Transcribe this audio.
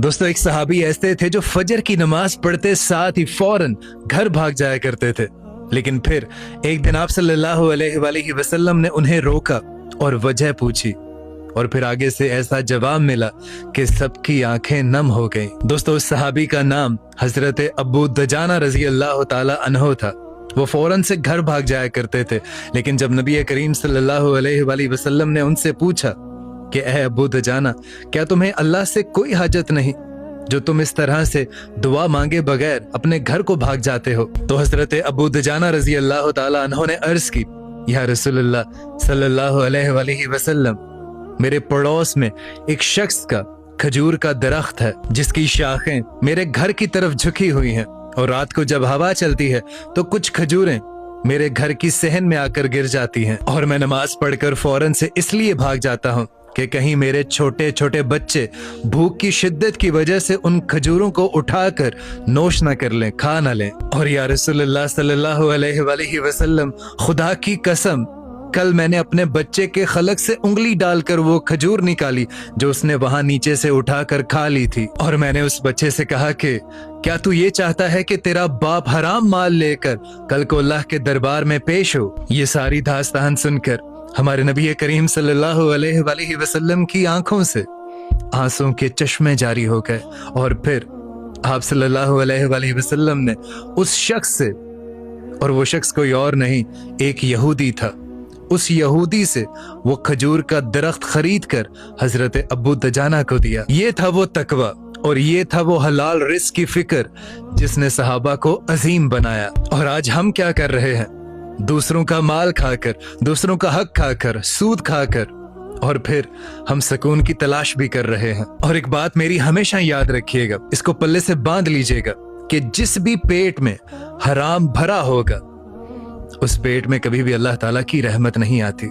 दोस्तों, एक सहाबी ऐसे थे जो फजर की नमाज पढ़ते साथ ही फौरन घर भाग जाया करते थे। लेकिन फिर एक दिन आप सल्लल्लाहु अलैहि वसल्लम ने उन्हें रोका और वजह पूछी, और फिर आगे से ऐसा जवाब मिला कि सबकी आंखें नम हो गईं। दोस्तों, उस सहाबी का नाम हजरत अबू दजाना रजी अल्लाह ताला अन्हो था। वो फौरन से घर भाग जाया करते थे, लेकिन जब नबी करीम सल्लल्लाहु अलैहि वसल्लम ने उनसे पूछा कि ऐ अबू दजाना, क्या तुम्हें अल्लाह से कोई हाजत नहीं जो तुम इस तरह से दुआ मांगे बगैर अपने घर को भाग जाते हो? तो हजरत अबू दजाना रजी अल्लाह ताला अन्हो ने अर्ज की, या रसूलुल्लाह सल्लल्लाहु अलैहि वसल्लम, मेरे पड़ोस में एक शख्स का खजूर का दरख्त है जिसकी शाखें मेरे घर की तरफ झुकी हुई हैं, और रात को जब हवा चलती है तो कुछ खजूरें मेरे घर की सहन में आकर गिर जाती हैं, और मैं नमाज पढ़कर फौरन से इसलिए भाग जाता हूँ कि कहीं मेरे छोटे छोटे बच्चे भूख की शिद्दत की वजह से उन खजूरों को उठाकर नोश न कर लें, खा न लें। और या रसूलुल्लाह सल्लल्लाहु अलैहि वसल्लम, खुदा की कसम, कल मैंने अपने बच्चे के खलक से उंगली डालकर वो खजूर निकाली जो उसने वहां नीचे से उठाकर खा ली थी, और मैंने उस बच्चे से कहा कि क्या तू ये चाहता है कि तेरा बाप हराम माल लेकर कल को अल्लाह के दरबार में पेश हो? ये सारी दास्तान सुनकर हमारे नबी करीम सल्लल्लाहु अलैहि वसल्लम की आंखों से आंसू के चश्मे जारी हो गए, और फिर आप सल्लल्लाहु अलैहि वसल्लम ने उस शख्स से, और वो शख्स कोई और नहीं, एक यहूदी था, उस यहूदी से वो खजूर का दरख्त खरीद कर हजरत अबू दजाना को दिया। ये था वो तकवा और ये था वो हलाल रिस्क की फिक्र जिसने सहाबा को अजीम बनाया। और आज हम क्या कर रहे हैं? दूसरों का माल खाकर, दूसरों का हक खाकर, सूद खाकर, और फिर हम सुकून की तलाश भी कर रहे हैं। और एक बात मेरी हमेशा याद रखिएगा, इसको पल्ले से बांध लीजिएगा कि जिस भी पेट में हराम भरा होगा उस पेट में कभी भी अल्लाह ताला की रहमत नहीं आती।